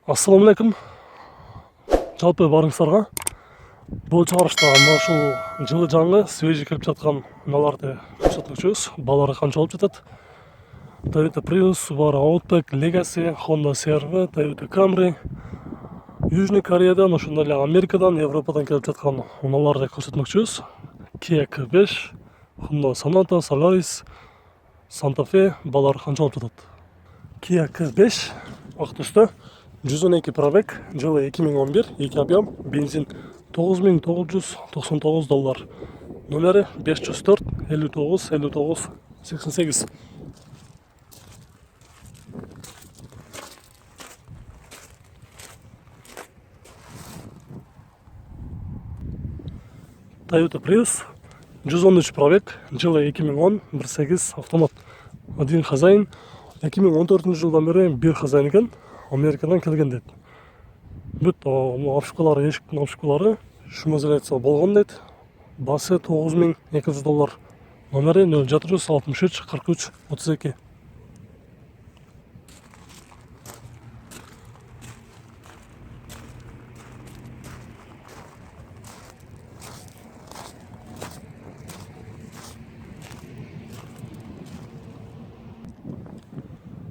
Ассалаумағалейкум. Жалпы барыңыздарга. Бұл чыгарышта мына ушул жылы жаңы свежий келип жаткан мыналарды көрсөтмөкчүбүз. Балары канча болуп жатат? Toyota Prius, Subaru Outback, Legacy, Honda CR-V, Toyota Camry. Южный Кореядан, ошондой эле Америкадан, Европадан келип жаткан унааларды көрсөтмөкчүбүз. Kia K5, Hyundai Sonata, Solaris, Santa Fe. Балары канча болуп жатат? Kia K5 ак түстө, 112 пробег, жылы 2011, 2 объем, бензин $9999. Номери 504 59 59 88. Toyota Prius, 113 пробег, жылы 2010, 1.8 автомат. Один хозяин, 2014 жылдан бери бир хозяин экен, Америкадан келген дейт. Бүт обшивкалары, эшиктин обшивкалары шумоизоляция болгон дейт. Басы $9200. Номери 0763 43 32.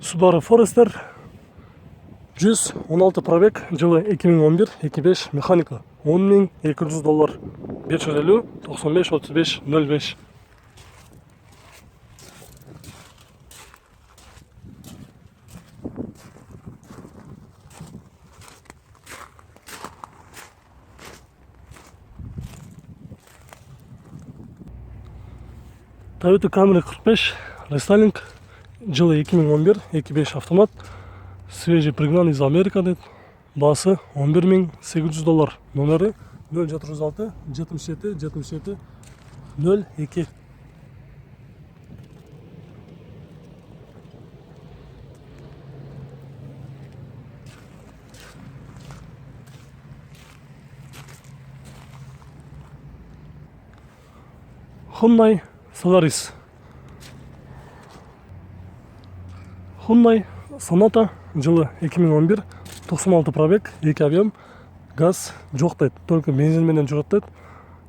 Subaru Forester, 116 пробег, жылы 2011, 2.5 механика, $10200. 550 95 35 05. Toyota Camry 45, рестайлинг, жылы 2011, 2.5 автомат, свежий пригнан из Америка дейт. Басы $11800. Номери 0706 77 77 02. Hyundai Solaris. Hyundai Sonata, жылы 2011, 96 пробег, 2 объем, газ жок дейт, только бензин менен жүрөт дейт.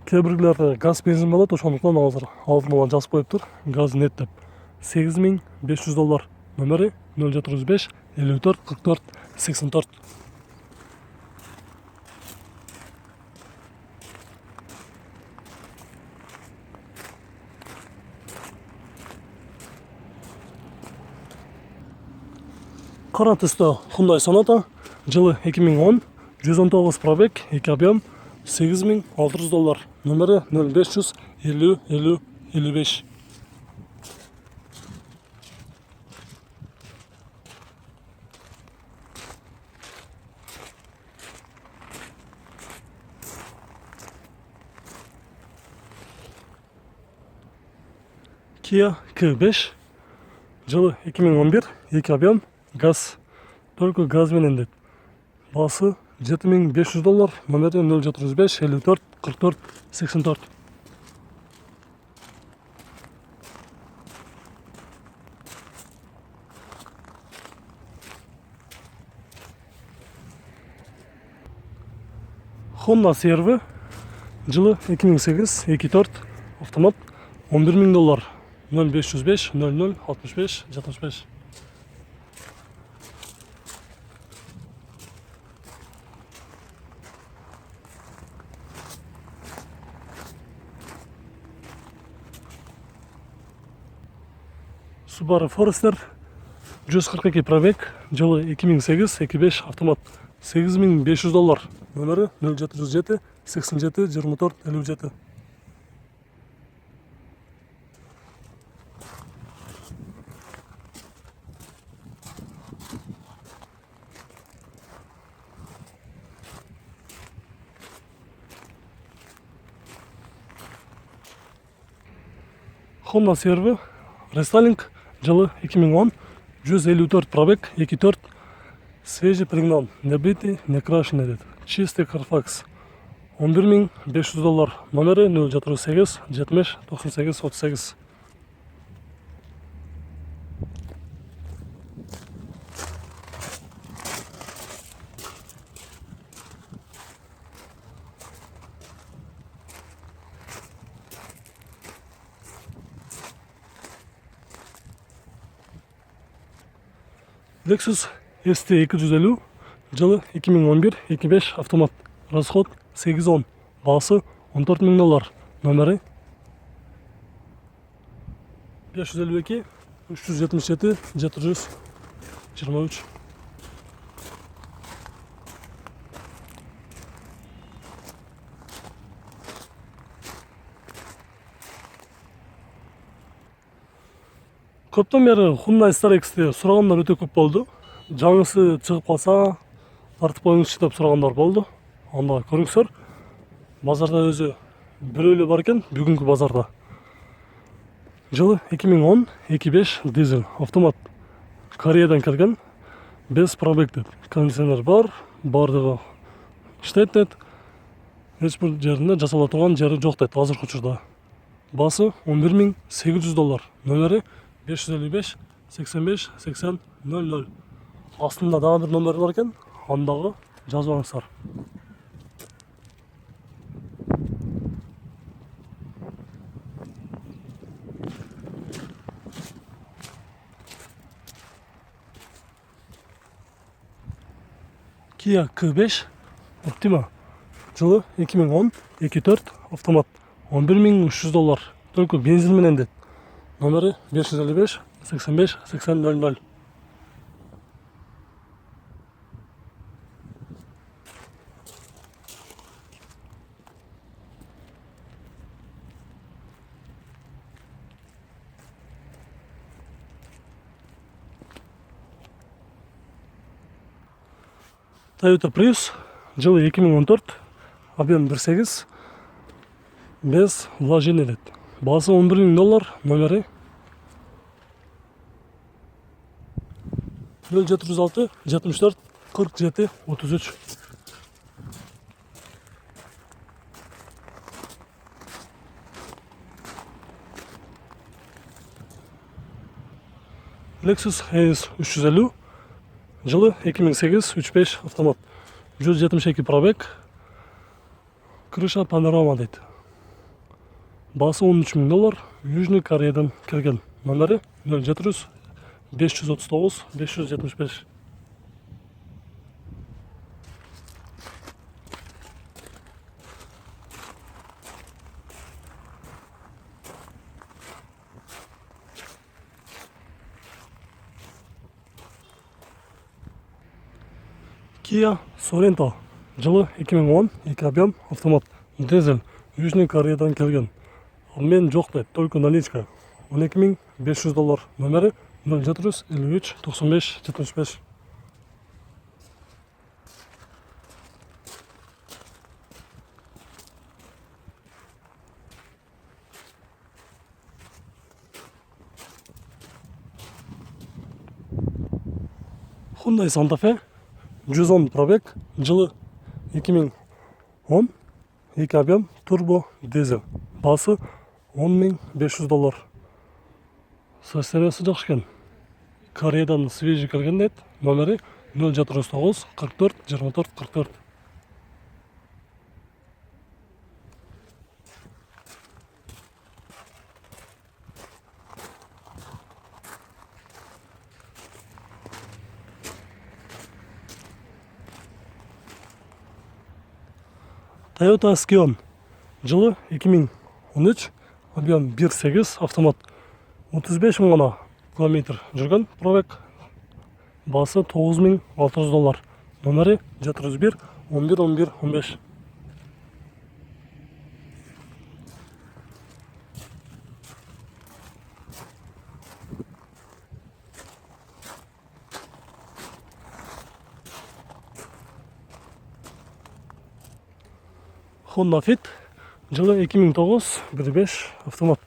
Кээ бирлерде газ бензин болот, ошондуктан азыр алдын ала жазып коюптур, газ нет деп. $8500. Номери 075 54 44 84. Кара түстө Hyundai Sonata, жылы 2010, 119 пробег, 2 объем, $8600. Номери 0500 50 50 55. Kia K5, жылы 2011, 2 объем, газ, только газ менен дейт. Басы $7500. Номери 075 54 44 84. Honda CR-V, жылы 2008, 2.4 автомат, $11000. 0505 00 65 75. Subaru Forester, 142 пробег, жылы 2008, 2.5 автомат, $8500. Номери 0707 87 24 57. Honda CR-V, рестайлинг, жылы 2010, 154 пробег, 2.4, свежий пригнан, не битый, не крашеный дейт. Чистый Carfax, $11500. Номери 078 70 98 38. Lexus ST250 жылы 2011-25 автомат. Расход 810. Бағасы $14,000. Номері 552 377 723. Көптен бері Hyundai Star X'те сұрағандар өте көп болды. Жаңысы шығып қалса, тартып қойыңызшы деп сұрағандар болды. Анда көріңіздер. Базарда өзі бір өлі бар екен, бүгінгі базарда. Жылы 2010-25 дизель автомат. Кореядан келген, без пробег. Кондиционер бар, бардығы іштейді. Ешбір жерінде жасала тұрған жері жоқ дейді қазіргі учурда. Басы $11,800. Номері 555 85 80 00. Астында дағы бір номер бар екен, андағы жазып алыңыздар. Kia K5 Optima. Жылы 2010-24 автомат. $11,300. Только бензинмен деді. Номері 555 85 80 00. Toyota Prius жылы 2014, объем 1.8, без вложения деді. Басы $11,000. Номері 0706 74 47 33. Lexus ES 350 жылы 2008-35 автомат. 172 пробег. Крыша панорама дейді. Басы $13,000. Южный Кореядан келген. Номері 0700 539 575. Kia Sorento жылы 2010, 2 объем автомат. Дизель. Южный Кореядан келген. Мен жоқ дейді, только наличка. $12,500. Номері 0700 53 95 75. Hyundai Santa Fe 110 пробег. Жылы 2010, 2 объем турбо дизель. Басы $10,500. Состояниясы жақсы екен. Кореядан свежий келген дейді. Номері 0709 44 24 44. Toyota Scion жылы 2013, объем 1.8 автомат. 35 мың ғана километр жүрген пробег. Басы $9,600. Номері 701 11 11 15. Honda Fit жылы 2009 1.5 автомат.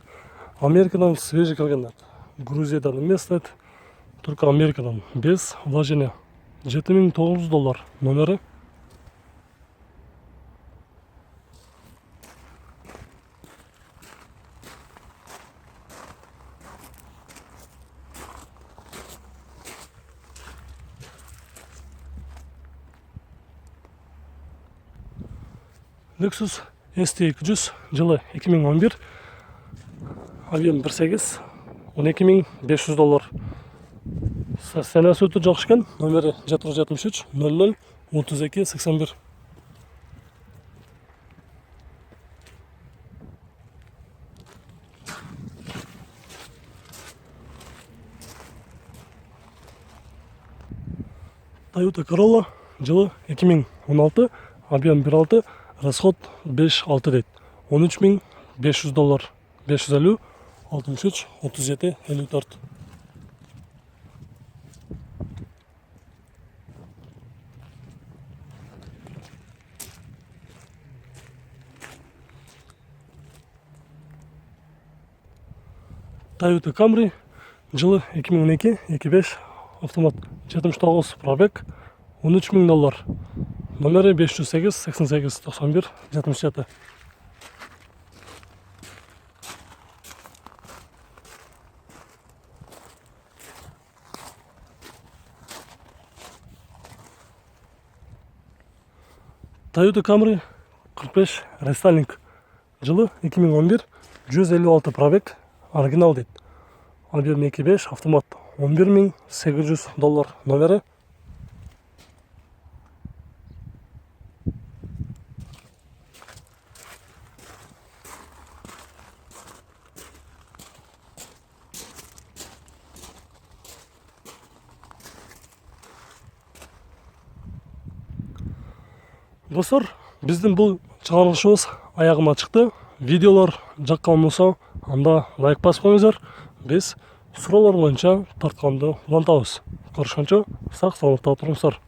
Америкадан свежий келген. Грузиядан емес дейді. Только Америкадан без вложения. $7,900. Номері Lexus ST200 жылы 2011, объем 1.8, $12,500. Состояниясы өте жақсы екен. Номері 773 00 32 81. Toyota Corolla жылы 2016, объем 1.6, расход 5.6 дейді. $13.500, 550, 63, 37, 54. Toyota Camry жылы 2012, 2.5, автомат, 79 пробег, $13.000. Номері 508 88 91 77. Toyota Camry 45 рестайлинг жылы 2011, 156 пробег, оригинал дейді. Объем 2.5, автомат, $11.800. Номері достар, біздің бұл шығарылышымыз аяғыма шықты. Видеолар жаққан болса, анда лайк басып қойыңыздар. Біз сұраулар бойынша тартқанды ұлантамыз. Көрішкенше сақ саламатта тұрыңыздар.